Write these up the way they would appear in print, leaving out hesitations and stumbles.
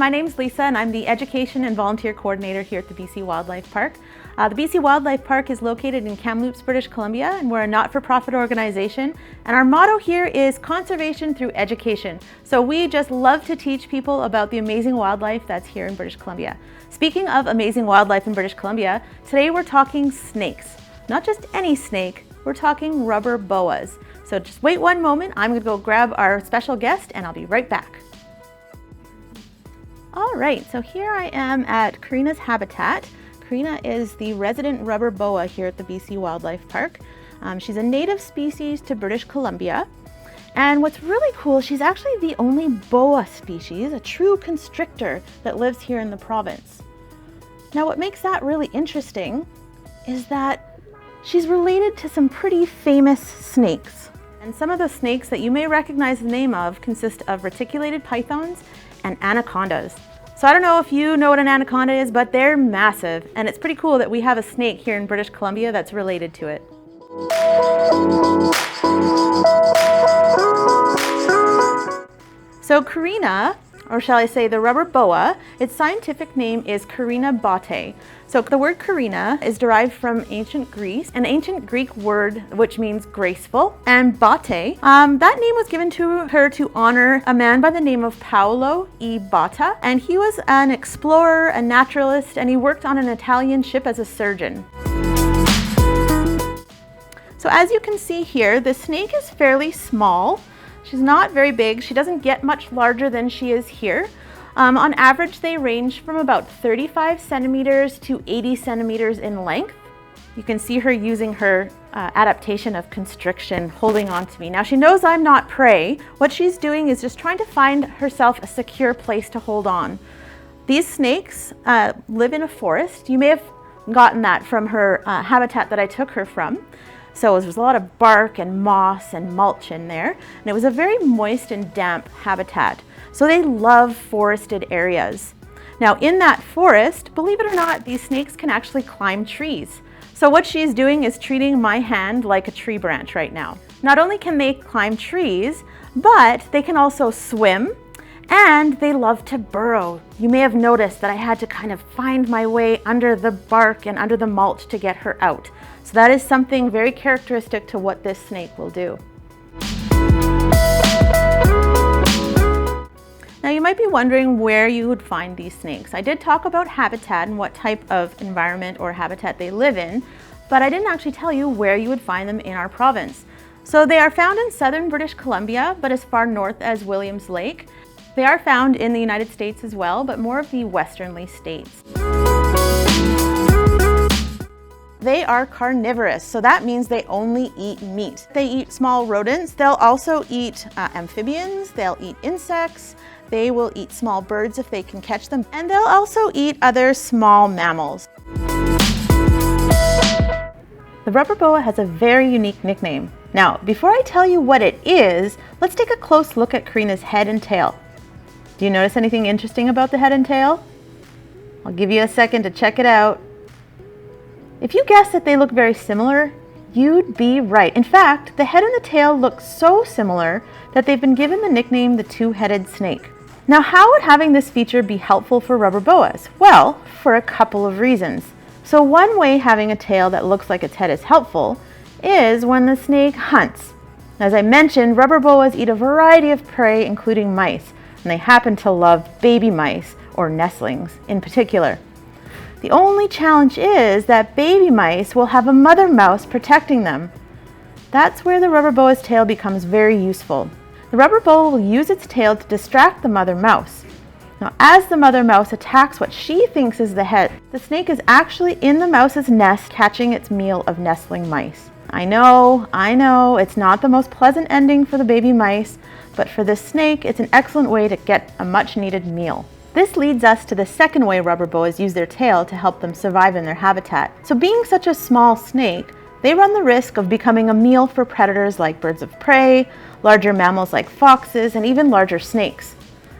my name's Lisa and I'm the Education and Volunteer Coordinator here at the BC Wildlife Park. The BC Wildlife Park is located in Kamloops, British Columbia, and we're a not-for-profit organization. And our motto here is conservation through education. So we just love to teach people about the amazing wildlife that's here in British Columbia. Speaking of amazing wildlife in British Columbia, today we're talking snakes. Not just any snake, we're talking rubber boas. So just wait one moment, I'm gonna go grab our special guest and I'll be right back. All right, so here I am at Karina's habitat. Karina is the resident rubber boa here at the BC Wildlife Park. She's a native species to British Columbia. And what's really cool, she's actually the only boa species, a true constrictor, that lives here in the province. Now what makes that really interesting is that she's related to some pretty famous snakes. And some of the snakes that you may recognize the name of consist of reticulated pythons and anacondas. So I don't know if you know what an anaconda is, but they're massive. And it's pretty cool that we have a snake here in British Columbia that's related to it. So Karina, or shall I say the rubber boa, its scientific name is Karina bote. So the word Karina is derived from ancient Greece, an ancient Greek word which means graceful. And bote, that name was given to her to honor a man by the name of Paolo e Botta. And he was an explorer, a naturalist, and he worked on an Italian ship as a surgeon. So as you can see here, the snake is fairly small. She's not very big. She doesn't get much larger than she is here. On average, they range from about 35 centimeters to 80 centimeters in length. You can see her using her adaptation of constriction, holding on to me. Now she knows I'm not prey. What she's doing is just trying to find herself a secure place to hold on. These snakes live in a forest. You may have gotten that from her habitat that I took her from. So there's a lot of bark and moss and mulch in there, and it was a very moist and damp habitat. So they love forested areas. Now in that forest, believe it or not, these snakes can actually climb trees. So what she's doing is treating my hand like a tree branch right now. Not only can they climb trees, but they can also swim, and they love to burrow. You may have noticed that I had to kind of find my way under the bark and under the mulch to get her out. So that is something very characteristic to what this snake will do. Now you might be wondering where you would find these snakes. I did talk about habitat and what type of environment or habitat they live in, but I didn't actually tell you where you would find them in our province. So they are found in southern British Columbia, but as far north as Williams Lake. They are found in the United States as well, but more of the westernly states. They are carnivorous, so that means they only eat meat. They eat small rodents. They'll also eat amphibians. They'll eat insects. They will eat small birds if they can catch them. And they'll also eat other small mammals. The rubber boa has a very unique nickname. Now, before I tell you what it is, let's take a close look at Karina's head and tail. Do you notice anything interesting about the head and tail? I'll give you a second to check it out. If you guessed that they look very similar, you'd be right. In fact, the head and the tail look so similar that they've been given the nickname the two-headed snake. Now, how would having this feature be helpful for rubber boas? Well, for a couple of reasons. So one way having a tail that looks like its head is helpful is when the snake hunts. As I mentioned, rubber boas eat a variety of prey, including mice, and they happen to love baby mice, or nestlings in particular. The only challenge is that baby mice will have a mother mouse protecting them. That's where the rubber boa's tail becomes very useful. The rubber boa will use its tail to distract the mother mouse. Now, as the mother mouse attacks what she thinks is the head, the snake is actually in the mouse's nest catching its meal of nestling mice. I know, it's not the most pleasant ending for the baby mice, but for this snake, it's an excellent way to get a much needed meal. This leads us to the second way rubber boas use their tail to help them survive in their habitat. So being such a small snake, they run the risk of becoming a meal for predators like birds of prey, larger mammals like foxes, and even larger snakes.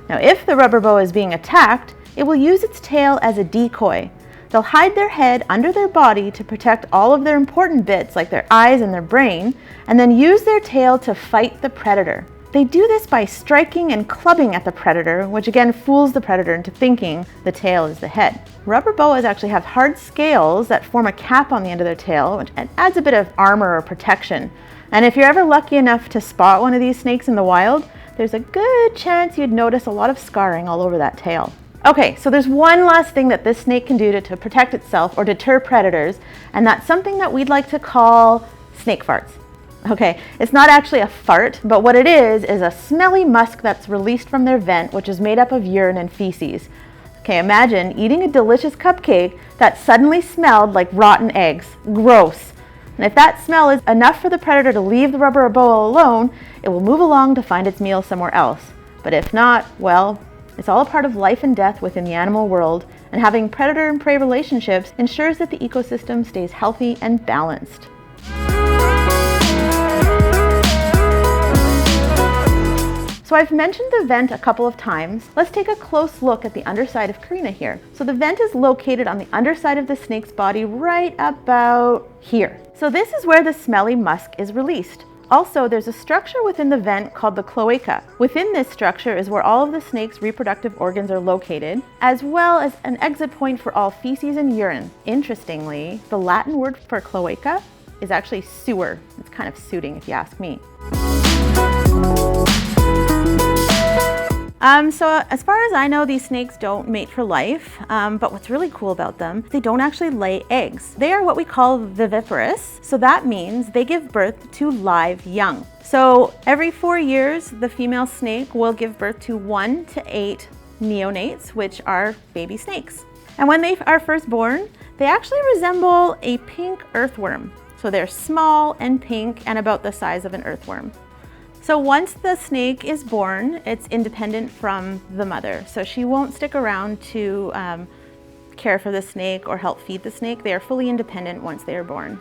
Now, if the rubber boa is being attacked, it will use its tail as a decoy. They'll hide their head under their body to protect all of their important bits like their eyes and their brain, and then use their tail to fight the predator. They do this by striking and clubbing at the predator, which again fools the predator into thinking the tail is the head. Rubber boas actually have hard scales that form a cap on the end of their tail, which adds a bit of armor or protection. And if you're ever lucky enough to spot one of these snakes in the wild, there's a good chance you'd notice a lot of scarring all over that tail. Okay, so there's one last thing that this snake can do to protect itself or deter predators, and that's something that we'd like to call snake farts. Okay, it's not actually a fart, but what it is a smelly musk that's released from their vent, which is made up of urine and feces. Okay, imagine eating a delicious cupcake that suddenly smelled like rotten eggs. Gross. And if that smell is enough for the predator to leave the rubber boa alone, it will move along to find its meal somewhere else. But if not, well, it's all a part of life and death within the animal world, and having predator and prey relationships ensures that the ecosystem stays healthy and balanced. So I've mentioned the vent a couple of times. Let's take a close look at the underside of Karina here. So the vent is located on the underside of the snake's body right about here. So this is where the smelly musk is released. Also, there's a structure within the vent called the cloaca. Within this structure is where all of the snake's reproductive organs are located, as well as an exit point for all feces and urine. Interestingly, the Latin word for cloaca is actually sewer. It's kind of suiting if you ask me. So as far as I know, these snakes don't mate for life, but what's really cool about them, they don't actually lay eggs. They are what we call viviparous, so that means they give birth to live young. So every 4 years, the female snake will give birth to 1 to 8 neonates, which are baby snakes. And when they are first born, they actually resemble a pink earthworm. So they're small and pink and about the size of an earthworm. So once the snake is born, it's independent from the mother. So she won't stick around to care for the snake or help feed the snake. They are fully independent once they are born.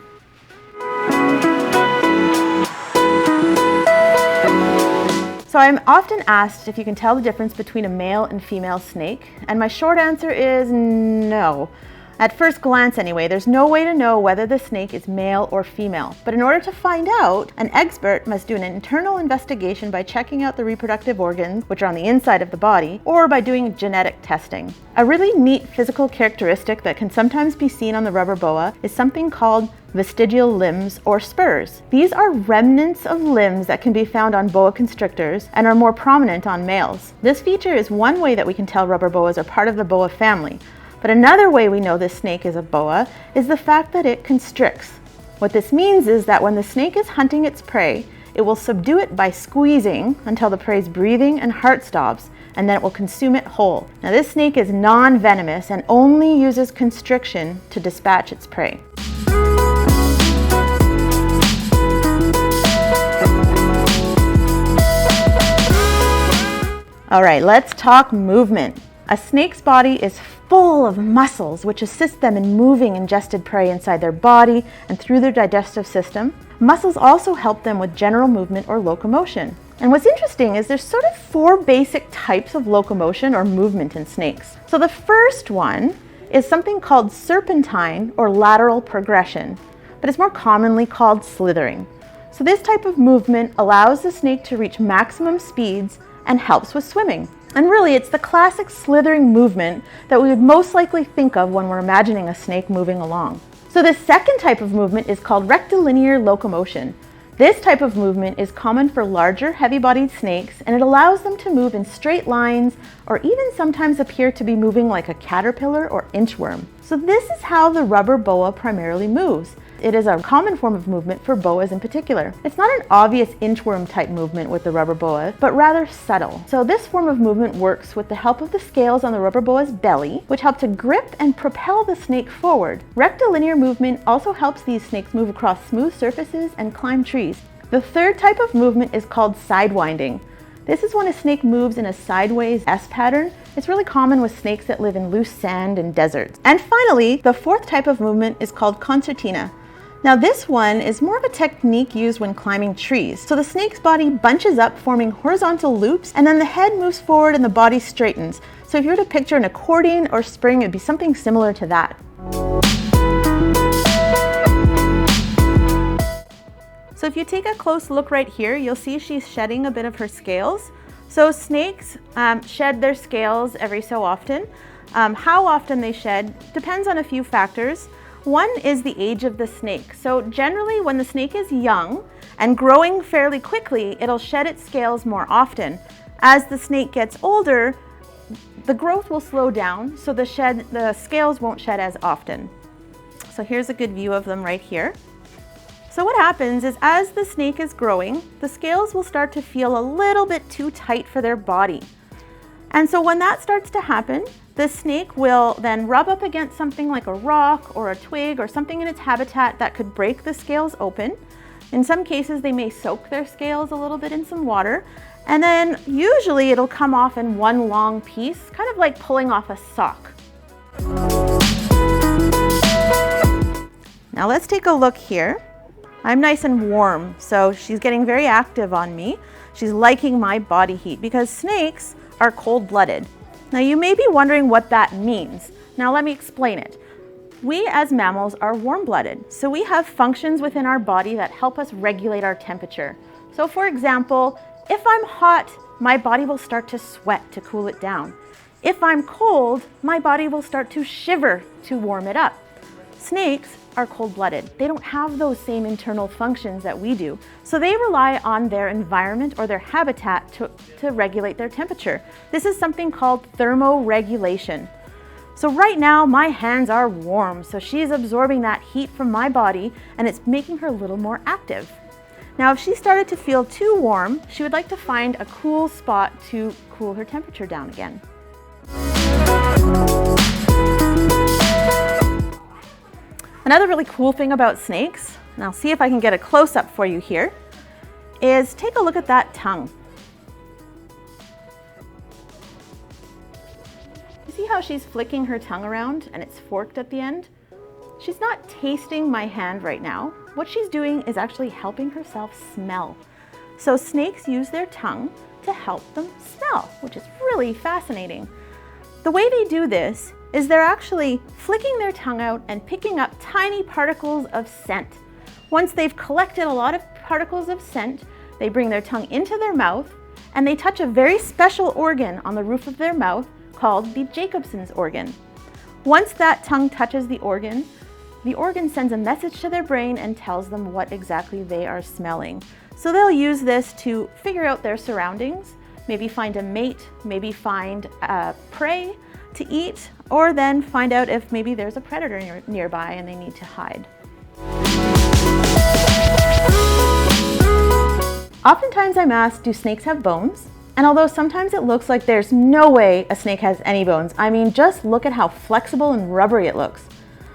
So I'm often asked if you can tell the difference between a male and female snake, and my short answer is no. At first glance anyway, there's no way to know whether the snake is male or female. But in order to find out, an expert must do an internal investigation by checking out the reproductive organs, which are on the inside of the body, or by doing genetic testing. A really neat physical characteristic that can sometimes be seen on the rubber boa is something called vestigial limbs or spurs. These are remnants of limbs that can be found on boa constrictors and are more prominent on males. This feature is one way that we can tell rubber boas are part of the boa family. But another way we know this snake is a boa is the fact that it constricts. What this means is that when the snake is hunting its prey, it will subdue it by squeezing until the prey's breathing and heart stops, and then it will consume it whole. Now this snake is non-venomous and only uses constriction to dispatch its prey. All right, let's talk movement. A snake's body is full of muscles which assist them in moving ingested prey inside their body and through their digestive system. Muscles also help them with general movement or locomotion. And what's interesting is there's sort of 4 basic types of locomotion or movement in snakes. So the first one is something called serpentine or lateral progression, but it's more commonly called slithering. So this type of movement allows the snake to reach maximum speeds and helps with swimming. And really, it's the classic slithering movement that we would most likely think of when we're imagining a snake moving along. So the second type of movement is called rectilinear locomotion. This type of movement is common for larger, heavy-bodied snakes, and it allows them to move in straight lines or even sometimes appear to be moving like a caterpillar or inchworm. So this is how the rubber boa primarily moves. It is a common form of movement for boas in particular. It's not an obvious inchworm type movement with the rubber boa, but rather subtle. So this form of movement works with the help of the scales on the rubber boa's belly, which help to grip and propel the snake forward. Rectilinear movement also helps these snakes move across smooth surfaces and climb trees. The third type of movement is called sidewinding. This is when a snake moves in a sideways S pattern. It's really common with snakes that live in loose sand and deserts. And finally, the fourth type of movement is called concertina. Now this one is more of a technique used when climbing trees. So the snake's body bunches up, forming horizontal loops, and then the head moves forward and the body straightens. So if you were to picture an accordion or spring, it'd be something similar to that. So if you take a close look right here, you'll see she's shedding a bit of her scales. So snakes shed their scales every so often. How often they shed depends on a few factors. One is the age of the snake. So generally when the snake is young and growing fairly quickly, it'll shed its scales more often. As the snake gets older, the growth will slow down, so the scales won't shed as often. So here's a good view of them right here. So what happens is as the snake is growing, the scales will start to feel a little bit too tight for their body. And so when that starts to happen, the snake will then rub up against something like a rock or a twig or something in its habitat that could break the scales open. In some cases, they may soak their scales a little bit in some water, and then usually it'll come off in one long piece, kind of like pulling off a sock. Now let's take a look here. I'm nice and warm, so she's getting very active on me. She's liking my body heat because snakes are cold-blooded. Now you may be wondering what that means. Now let me explain it. We as mammals are warm-blooded, so we have functions within our body that help us regulate our temperature. So for example, if I'm hot, my body will start to sweat to cool it down. If I'm cold, my body will start to shiver to warm it up. Snakes are cold-blooded. They don't have those same internal functions that we do. So they rely on their environment or their habitat to regulate their temperature. This is something called thermoregulation. So right now my hands are warm, so she's absorbing that heat from my body and it's making her a little more active. Now if she started to feel too warm, she would like to find a cool spot to cool her temperature down again. Another really cool thing about snakes, and I'll see if I can get a close-up for you here, is take a look at that tongue. You see how she's flicking her tongue around and it's forked at the end? She's not tasting my hand right now. What she's doing is actually helping herself smell. So snakes use their tongue to help them smell, which is really fascinating. The way they do this is they're actually flicking their tongue out and picking up tiny particles of scent. Once they've collected a lot of particles of scent, they bring their tongue into their mouth and they touch a very special organ on the roof of their mouth called the Jacobson's organ. Once that tongue touches the organ sends a message to their brain and tells them what exactly they are smelling. So they'll use this to figure out their surroundings, maybe find a mate, maybe find prey to eat, or then find out if maybe there's a predator nearby and they need to hide. Oftentimes I'm asked, do snakes have bones? And although sometimes it looks like there's no way a snake has any bones, I mean, just look at how flexible and rubbery it looks.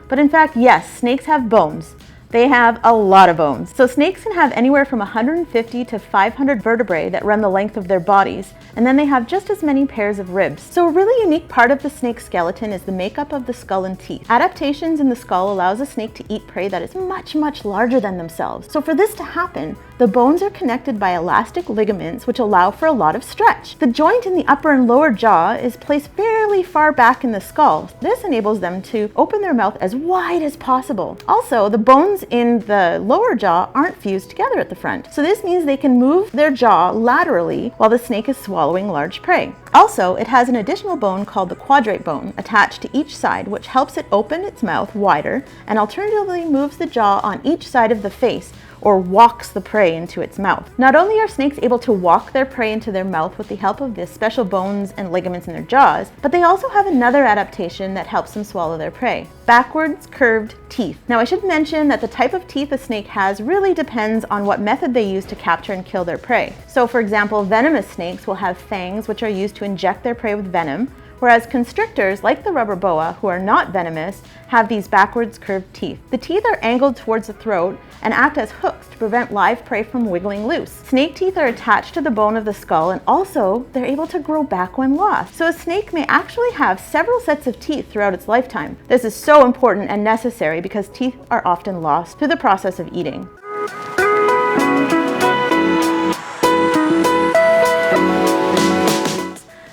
But in fact, yes, snakes have bones. They have a lot of bones. So snakes can have anywhere from 150 to 500 vertebrae that run the length of their bodies, and then they have just as many pairs of ribs. So a really unique part of the snake skeleton is the makeup of the skull and teeth. Adaptations in the skull allows a snake to eat prey that is much, much larger than themselves. So for this to happen, the bones are connected by elastic ligaments which allow for a lot of stretch. The joint in the upper and lower jaw is placed fairly far back in the skull. This enables them to open their mouth as wide as possible. Also, the bones in the lower jaw aren't fused together at the front. So this means they can move their jaw laterally while the snake is swallowing large prey. Also, it has an additional bone called the quadrate bone attached to each side, which helps it open its mouth wider and alternatively moves the jaw on each side of the face, or walks the prey into its mouth. Not only are snakes able to walk their prey into their mouth with the help of the special bones and ligaments in their jaws, but they also have another adaptation that helps them swallow their prey: backwards curved teeth. Now I should mention that the type of teeth a snake has really depends on what method they use to capture and kill their prey. So for example, venomous snakes will have fangs which are used to inject their prey with venom, whereas constrictors, like the rubber boa, who are not venomous, have these backwards curved teeth. The teeth are angled towards the throat and act as hooks to prevent live prey from wiggling loose. Snake teeth are attached to the bone of the skull, and also they're able to grow back when lost. So a snake may actually have several sets of teeth throughout its lifetime. This is so important and necessary because teeth are often lost through the process of eating.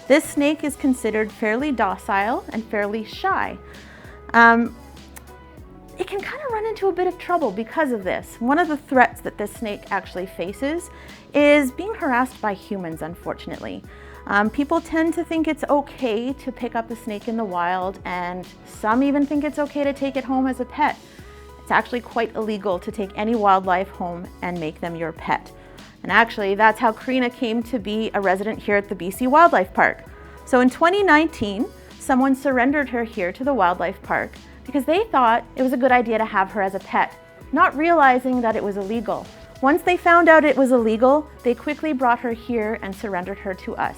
This snake is considered fairly docile and fairly shy. it can kind of run into a bit of trouble because of this. One of the threats that this snake actually faces is being harassed by humans, unfortunately. People tend to think it's okay to pick up a snake in the wild, and some even think it's okay to take it home as a pet. It's actually quite illegal to take any wildlife home and make them your pet. And actually, that's how Karina came to be a resident here at the BC Wildlife Park. So in 2019, someone surrendered her here to the wildlife park because they thought it was a good idea to have her as a pet, not realizing that it was illegal. Once they found out it was illegal, they quickly brought her here and surrendered her to us.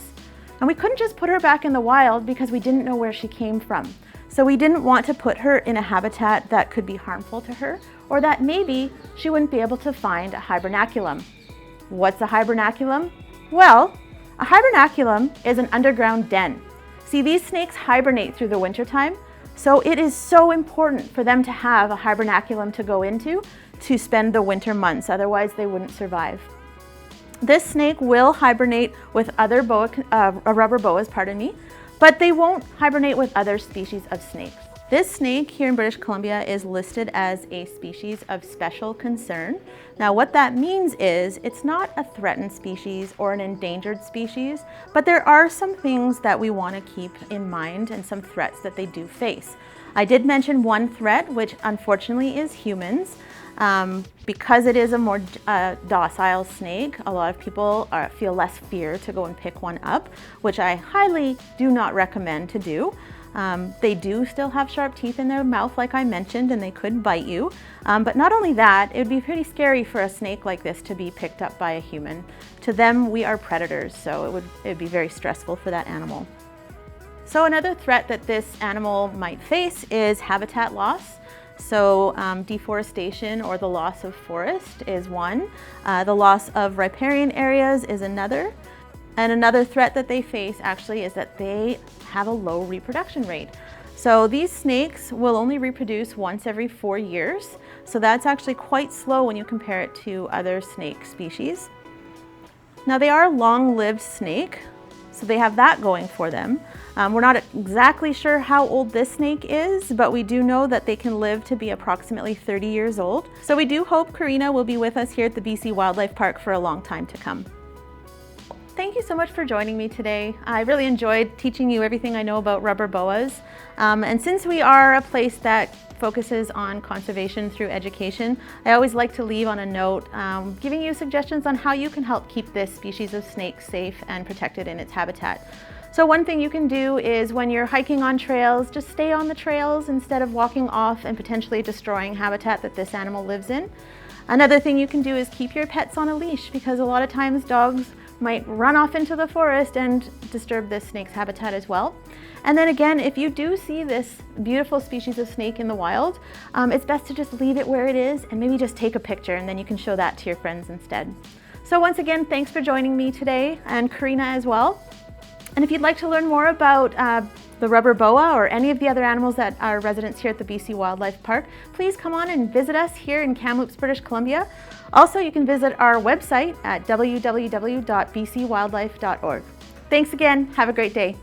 And we couldn't just put her back in the wild because we didn't know where she came from. So we didn't want to put her in a habitat that could be harmful to her, or that maybe she wouldn't be able to find a hibernaculum. What's a hibernaculum? Well, a hibernaculum is an underground den. See, these snakes hibernate through the wintertime, so it is so important for them to have a hibernaculum to go into to spend the winter months, otherwise they wouldn't survive. This snake will hibernate with other rubber boas, but they won't hibernate with other species of snakes. This snake here in British Columbia is listed as a species of special concern. Now what that means is it's not a threatened species or an endangered species, but there are some things that we want to keep in mind and some threats that they do face. I did mention one threat, which unfortunately is humans. Because it is a more docile snake, a lot of people feel less fear to go and pick one up, which I highly do not recommend to do. They do still have sharp teeth in their mouth, like I mentioned, and they could bite you. But not only that, it would be pretty scary for a snake like this to be picked up by a human. To them, we are predators, so it would be very stressful for that animal. So another threat that this animal might face is habitat loss. So deforestation or the loss of forest is one. The loss of riparian areas is another. And another threat that they face actually is that they have a low reproduction rate. So these snakes will only reproduce once every 4 years. So that's actually quite slow when you compare it to other snake species. Now they are a long-lived snake, so they have that going for them. We're not exactly sure how old this snake is, but we do know that they can live to be approximately 30 years old. So we do hope Karina will be with us here at the BC Wildlife Park for a long time to come. Thank you so much for joining me today. I really enjoyed teaching you everything I know about rubber boas. And since we are a place that focuses on conservation through education, I always like to leave on a note giving you suggestions on how you can help keep this species of snake safe and protected in its habitat. So one thing you can do is when you're hiking on trails, just stay on the trails instead of walking off and potentially destroying habitat that this animal lives in. Another thing you can do is keep your pets on a leash, because a lot of times dogs might run off into the forest and disturb this snake's habitat as well. And then again, if you do see this beautiful species of snake in the wild, it's best to just leave it where it is and maybe just take a picture, and then you can show that to your friends instead. So once again, thanks for joining me today, and Karina as well. And if you'd like to learn more about the rubber boa or any of the other animals that are residents here at the BC Wildlife Park, please come on and visit us here in Kamloops, British Columbia. Also, you can visit our website at www.bcwildlife.org. Thanks again. Have a great day.